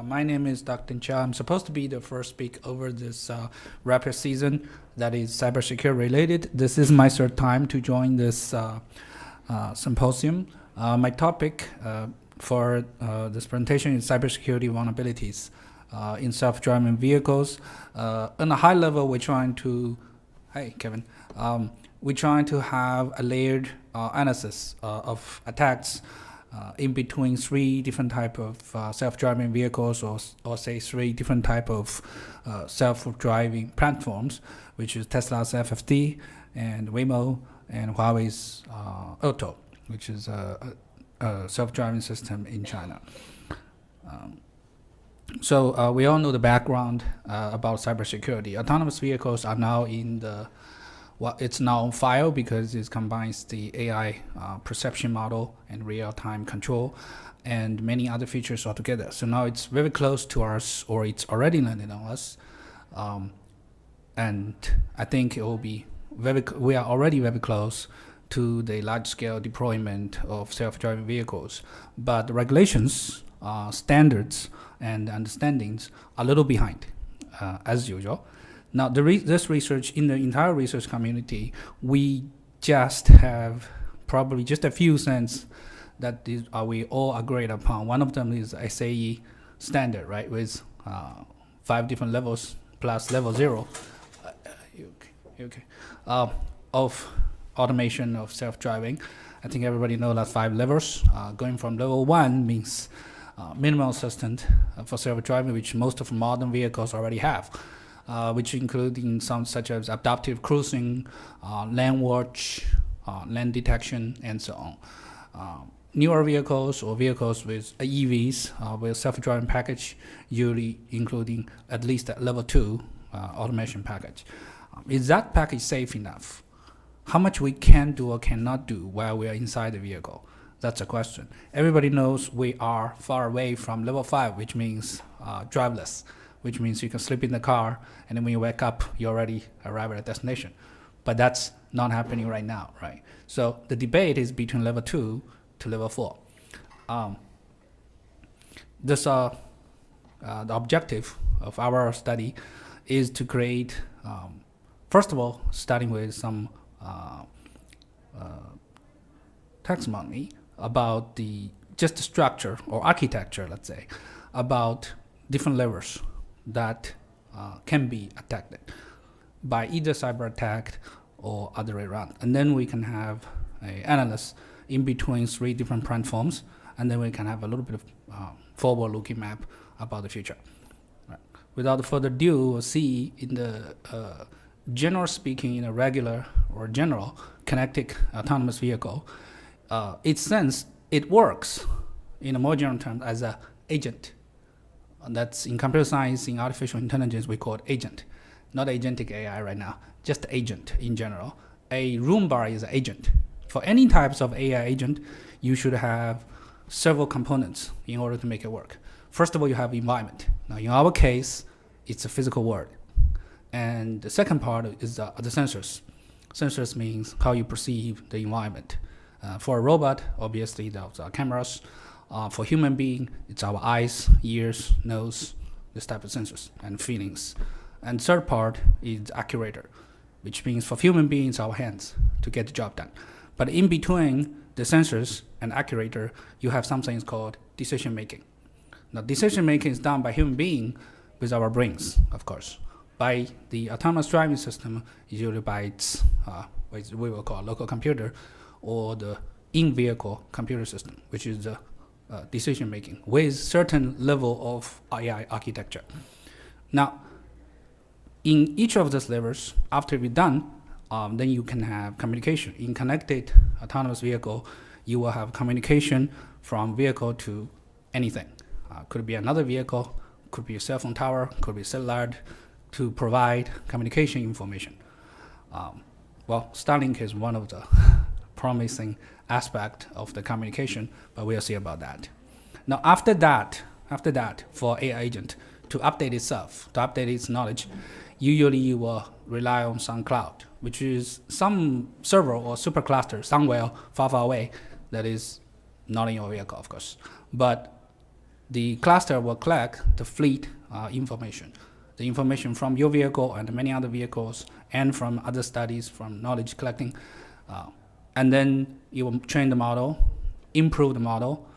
My name is Dr. Deng Cao. I'm supposed to be the first speaker over this rapid season that is cybersecurity related. This is my third time to join this symposium. My topic for this presentation is cybersecurity vulnerabilities in self-driving vehicles. On a high level, we're trying to, hey Kevin, we're trying to have a layered analysis of attacks in between three different type of self-driving vehicles, or say three different type of self-driving platforms, which is Tesla's FSD and Waymo and Huawei's Auto, which is a self-driving system in China. So we all know the background about cybersecurity. Autonomous vehicles are now in the it's now on file because it combines the AI perception model and real-time control and many other features altogether. So now it's very close to us, or it's already landed on us. And I think it will be we are already very close to the large-scale deployment of self-driving vehicles. But the regulations, standards, and understandings are a little behind, as usual. Now, this research, in the entire research community, we just have probably just a few cents that we all agreed upon. One of them is SAE standard, right, with 5 different levels plus level 0 of automation of self-driving. I think everybody knows that 5 levels. Going from level 1 means minimal assistant for self-driving, which most of modern vehicles already have. Which including some such as adaptive cruising, lane watch, lane detection, and so on. Newer vehicles or vehicles with EVs with self-driving package, usually including at least a level 2 automation package. Is that package safe enough? How much we can do or cannot do while we are inside the vehicle? That's a question. Everybody knows we are far away from level 5, which means driverless, which means you can sleep in the car, and then when you wake up, you already arrive at a destination. But that's not happening right now, right? So the debate is between level 2 to level 4. The objective of our study is to create, first of all, starting with some taxonomy about just the structure or architecture, let's say, about different levels that can be attacked by either cyber attack or other way around. And then we can have an analysis in between 3 different platforms, and then we can have a little bit of forward-looking map about the future. Right. Without further ado, we'll see in the general speaking, in a regular or general connected autonomous vehicle, it works in a more general term as an agent. That's in computer science, in artificial intelligence, we call it agent. Not agentic AI right now, just agent in general. A Roomba is an agent. For any types of AI agent, you should have several components in order to make it work. First of all, you have environment. Now, in our case, it's a physical world. And the second part is the sensors. Sensors means how you perceive the environment. For a robot, obviously, those are cameras. For human being, it's our eyes, ears, nose, this type of sensors and feelings. And third part is actuator, which means for human beings, our hands to get the job done. But in between the sensors and actuator, you have something called decision making. Now, decision making is done by human being with our brains, of course. By the autonomous driving system, usually by its what we will call local computer, or the in-vehicle computer system, which is the decision making with certain level of AI architecture. Now, in each of those levels, after we're done, then you can have communication. In connected autonomous vehicle, you will have communication from vehicle to anything. Could be another vehicle, could be a cell phone tower, could be cellular, to provide communication information. Well, Starlink is one of the promising aspect of the communication, but we'll see about that. Now, after that, for AI agent to update itself, to update its knowledge, usually you will rely on some cloud, which is some server or supercluster somewhere far, far away that is not in your vehicle, of course. But the cluster will collect the fleet information, the information from your vehicle and many other vehicles, and from other studies, from knowledge collecting. And then you will train the model, improve the model,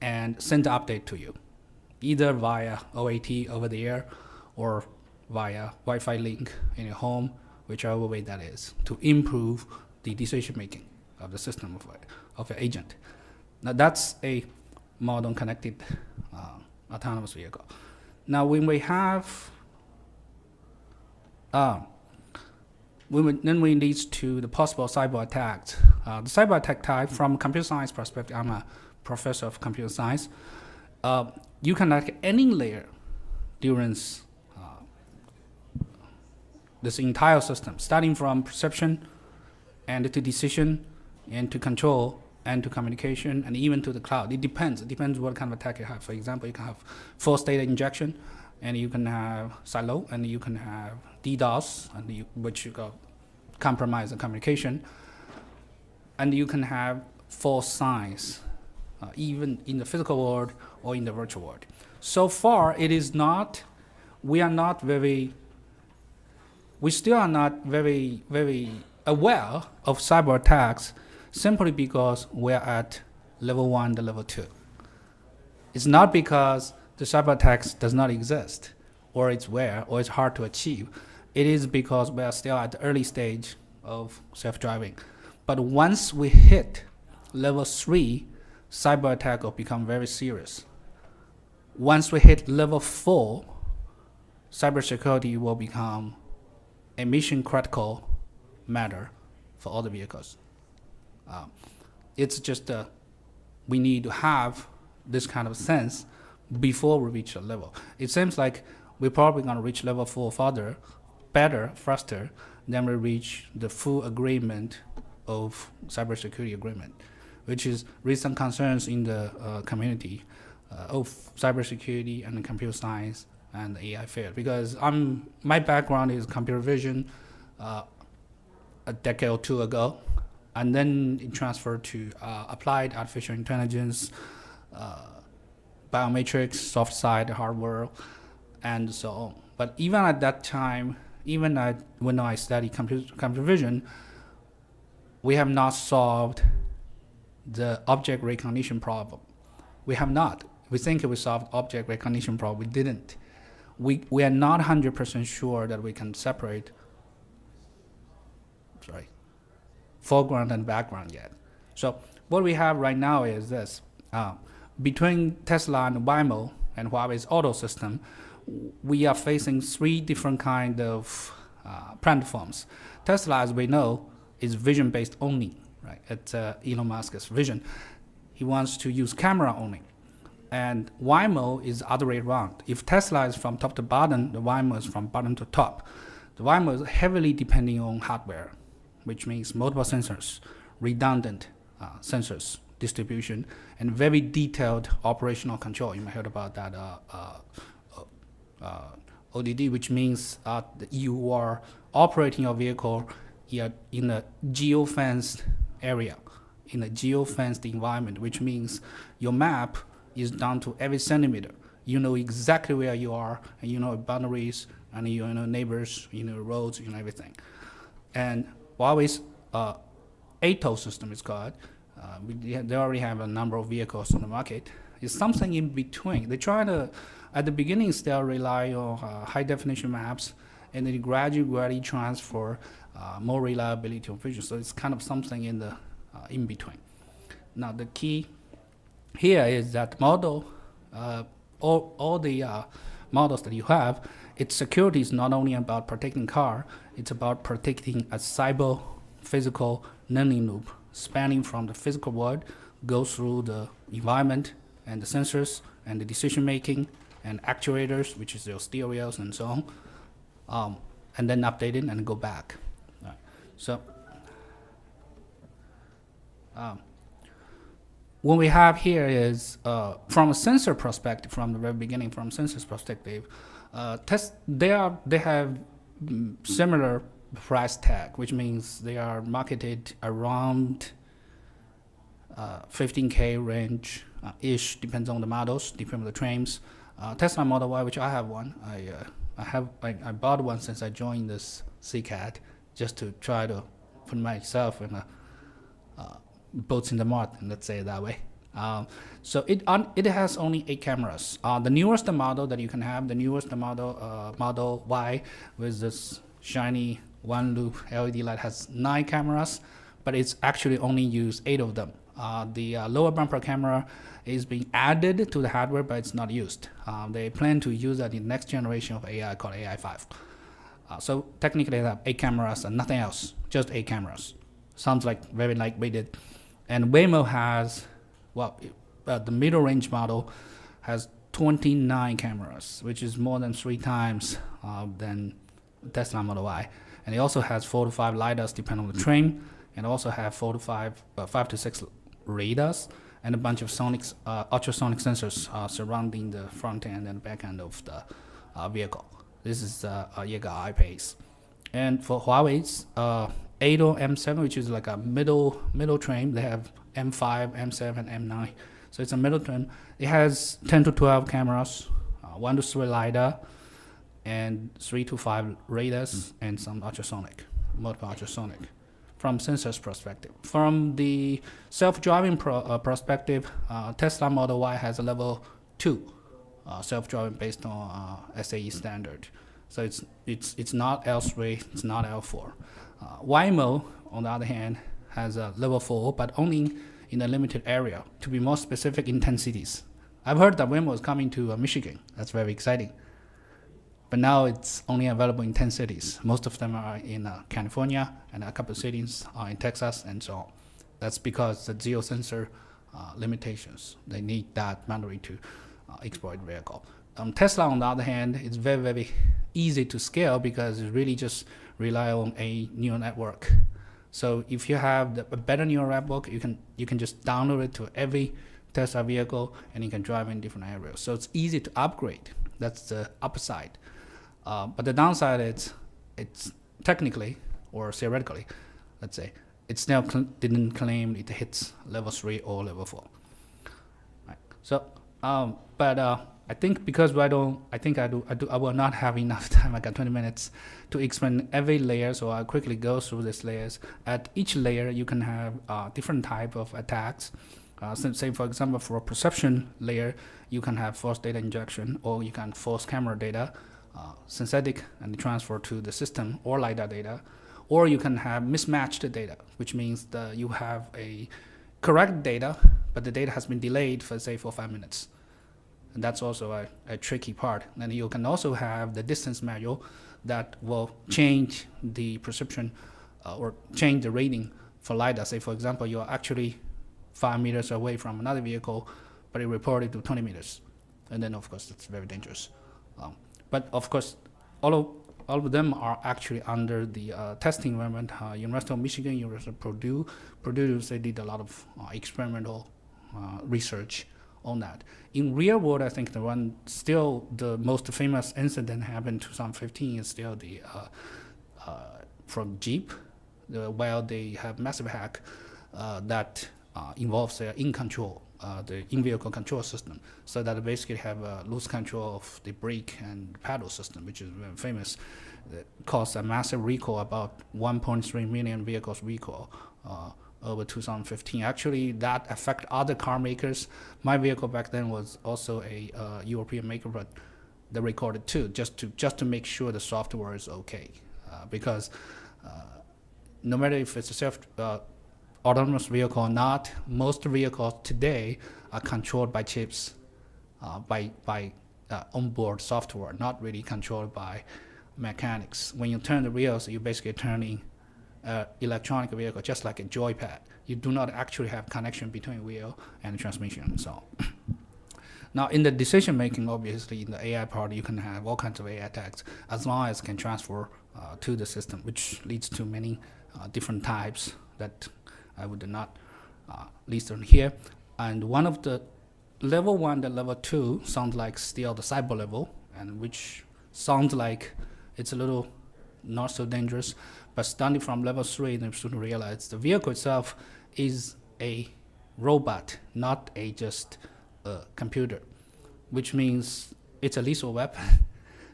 and send the update to you, either via OAT over the air or via Wi-Fi link in your home, whichever way that is, to improve the decision making of the system of your agent. Now that's a modern connected autonomous vehicle. Now when we have, then we lead to the possible cyber attacks. The cyber attack type, from computer science perspective, I'm a professor of computer science. You can attack any layer during this entire system, starting from perception and to decision and to control and to communication and even to the cloud. It depends. It depends what kind of attack you have. For example, you can have forced data injection, and you can have silo, and you can have DDoS, and which you got compromise the communication, and you can have false signs, even in the physical world or in the virtual world. So far, it is not. We still are not very, very aware of cyber attacks, simply because we're at level 1 to level 2. It's not because the cyber attacks does not exist, or it's rare, or it's hard to achieve. It is because we are still at the early stage of self-driving. But once we hit level 3, cyber attack will become very serious. Once we hit level 4, cybersecurity will become a mission critical matter for all the vehicles. It's just we need to have this kind of sense before we reach a level. It seems like we're probably going to reach level 4 further, better, faster than we reach the full agreement of cybersecurity agreement, which is recent concerns in the community of cybersecurity and computer science and the AI field. Because my background is computer vision a decade or two ago, and then it transferred to applied artificial intelligence, biometrics, soft side, hardware, and so on. But even at that time, when I studied computer vision, we have not solved the object recognition problem. We have not. We think we solved object recognition problem. We didn't. We are not 100% sure that we can separate foreground and background yet. So what we have right now is this. Between Tesla and Waymo and Huawei's auto system, we are facing 3 different kind of platforms. Tesla, as we know, is vision-based only, right? It's Elon Musk's vision. He wants to use camera only. And Waymo is the other way around. If Tesla is from top to bottom, the Waymo is from bottom to top. The Waymo is heavily depending on hardware, which means multiple sensors, redundant sensors, distribution, and very detailed operational control. You may have heard about that ODD, which means you are operating your vehicle in a geo-fenced area, in a geo-fenced environment, which means your map is down to every centimeter. You know exactly where you are, and you know boundaries, and you know neighbors, you know roads, you know everything. And Huawei's ATO system is called. They already have a number of vehicles on the market. It's something in between. They try to, at the beginning, still rely on high-definition maps, and then gradually transfer more reliability of vision. So it's kind of something in the in between. Now the key here is that model, all the models that you have, its security is not only about protecting car, it's about protecting a cyber physical learning loop spanning from the physical world, goes through the environment and the sensors and the decision making and actuators, which is your stereos and so on, and then update it and go back. Right. So what we have here is from a sensor perspective, from the very beginning, from sensors perspective, they have similar price tag, which means they are marketed around 15K range ish, depends on the models, depends on the trims. Tesla Model Y, which I have one, I bought one since I joined this CCAT, just to try to put myself in a boats in the mud, and let's say it that way. So it has only 8 cameras. The newest model that you can have, the newest model, Model Y, with this shiny one loop LED light, has 9 cameras, but it's actually only used 8 of them. The lower bumper camera is being added to the hardware, but it's not used. They plan to use that in the next generation of AI called AI5. So technically they have 8 cameras and nothing else, just 8 cameras. Sounds like very lightweighted. And Waymo has, the middle range model has 29 cameras, which is more than 3 times than Tesla Model Y. And it also has 4 to 5 lidars depending on the trim, and also have 5 to 6 radars, and a bunch of sonics, ultrasonic sensors surrounding the front end and back end of the vehicle. This is Jaeger I-Pace. And for Huawei's 8 or M7, which is like a middle trim, they have M5, M7, M9. So it's a middle trim. It has 10 to 12 cameras, 1 to 3 lidar, and 3 to 5 radars, and some ultrasonic, multiple ultrasonic. From sensors perspective. From the self-driving perspective, Tesla Model Y has a level 2 self-driving based on SAE standard. So it's not L3, it's not L4. Waymo, on the other hand, has a level 4, but only in a limited area. To be more specific, in 10 cities. I've heard that Waymo is coming to Michigan. That's very exciting. But now it's only available in 10 cities. Most of them are in California, and a couple of cities are in Texas, and so on. That's because the geo-sensor limitations. They need that boundary to exploit the vehicle. Tesla, on the other hand, is very, very easy to scale because it really just rely on a neural network. So if you have a better neural network, you can just download it to every Tesla vehicle, and you can drive in different areas. So it's easy to upgrade. That's the upside. But the downside is, it's technically or theoretically, let's say, it still didn't claim it hits level 3 or level 4. Right. So, but I think because I will not have enough time. I got 20 minutes to explain every layer, so I'll quickly go through these layers. At each layer, you can have different type of attacks. Say, for example, for a perception layer, you can have false data injection, or you can false camera data, synthetic, and transfer to the system, or LiDAR data, or you can have mismatched data, which means that you have a correct data, but the data has been delayed for, say, 4 or 5 minutes. And that's also a tricky part. And you can also have the distance measure that will change the perception or change the rating for LiDAR. Say, for example, you're actually 5 meters away from another vehicle, but it reported to 20 meters. And then, of course, it's very dangerous. But, of course, all of them are actually under the testing environment. University of Michigan, University of Purdue, they did a lot of experimental research on that. In real world, I think the most famous incident happened in 2015 is still the from Jeep, while they have massive hack that involves their the in-vehicle control system, so that they basically have loose control of the brake and pedal system, which is very famous. It caused a massive recall, about 1.3 million vehicles recall over 2015. Actually, that affect other car makers. My vehicle back then was also a European maker, but they recorded too, just to make sure the software is okay, because no matter if it's a autonomous vehicle or not, most vehicles today are controlled by chips, by onboard software, not really controlled by mechanics. When you turn the wheels, you're basically turning electronic vehicle, just like a joypad. You do not actually have connection between wheel and transmission and so on. Now, in the decision making, obviously, in the AI part, you can have all kinds of AI attacks as long as can transfer to the system, which leads to many different types that I would not list on here. And one of the level 1 and level 2 sounds like still the cyber level, and which sounds like it's a little not so dangerous. But starting from level 3, then you soon realize the vehicle itself is a robot, not a just computer, which means it's a lethal weapon.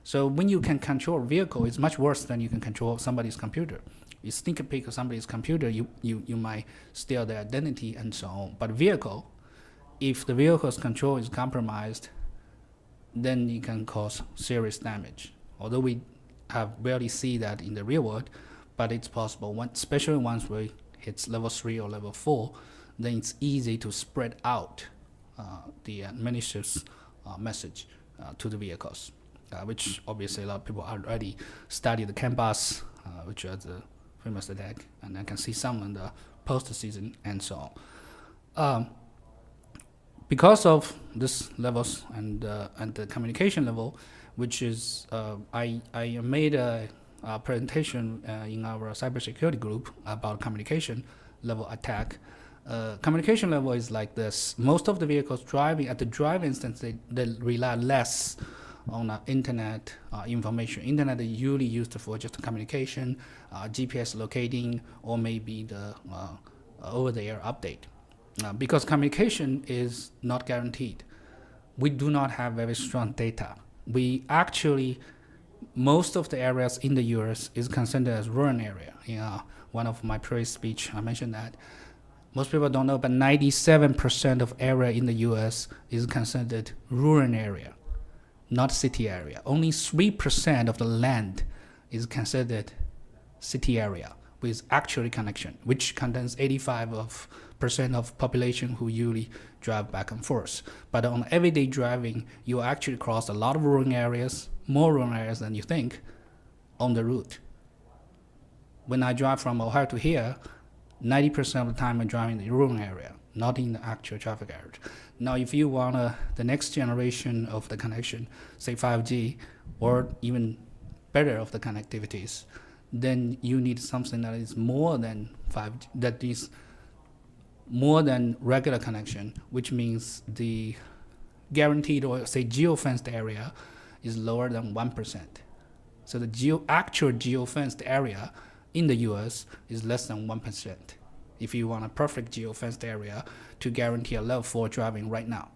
So when you can control a vehicle, it's much worse than you can control somebody's computer. You sneak a peek of somebody's computer, you might steal their identity and so on. But vehicle, if the vehicle's control is compromised, then it can cause serious damage. Although we have rarely see that in the real world, but it's possible, especially once we hit level 3 or level 4, then it's easy to spread out the malicious message to the vehicles, which obviously a lot of people already study the CAN bus, which is the famous attack, and I can see some in the post-season and so on. Because of this levels and the communication level, which is I made a presentation in our cybersecurity group about communication level attack. Communication level is like this. Most of the vehicles driving at the drive instance, they rely less on internet information. Internet is usually used for just communication, GPS locating, or maybe the over-the-air update. Because communication is not guaranteed. We do not have very strong data. We actually, most of the areas in the US is considered as rural area. One of my previous speech, I mentioned that. Most people don't know, but 97% of area in the US is considered rural area, not city area. Only 3% of the land is considered city area with actual connection, which contains 85% of population who usually drive back and forth. But on everyday driving, you actually cross a lot of rural areas, more rural areas than you think, on the route. When I drive from Ohio to here, 90% of the time I'm driving in the rural area, not in the actual traffic area. Now, if you want the next generation of the connection, say 5G, or even better of the connectivities, then you need something that is more than 5G, that is more than regular connection, which means the guaranteed or say geofenced area is lower than 1%. So the actual geofenced area in the US is less than 1% if you want a perfect geofenced area to guarantee a level 4 driving right now.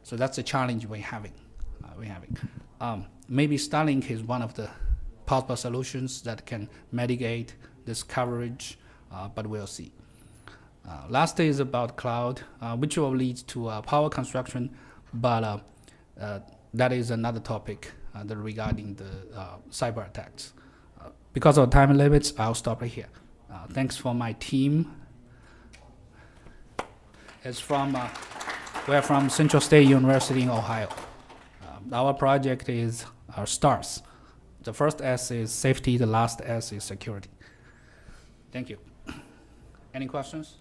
So that's the challenge we're having. Maybe Starlink is one of the possible solutions that can mitigate this coverage, but we'll see. Last is about cloud, which will lead to power construction, but that is another topic regarding the cyber attacks. Because of time limits, I'll stop right here. Thanks for my team. We're from Central State University in Ohio. Our project is our STARS. The first S is safety, the last S is security. Thank you. Any questions?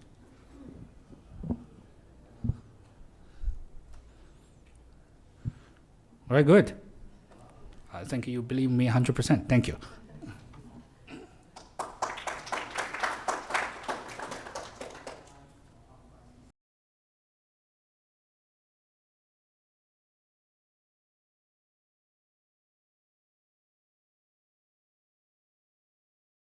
Very good. I think you believe me 100%. Thank you.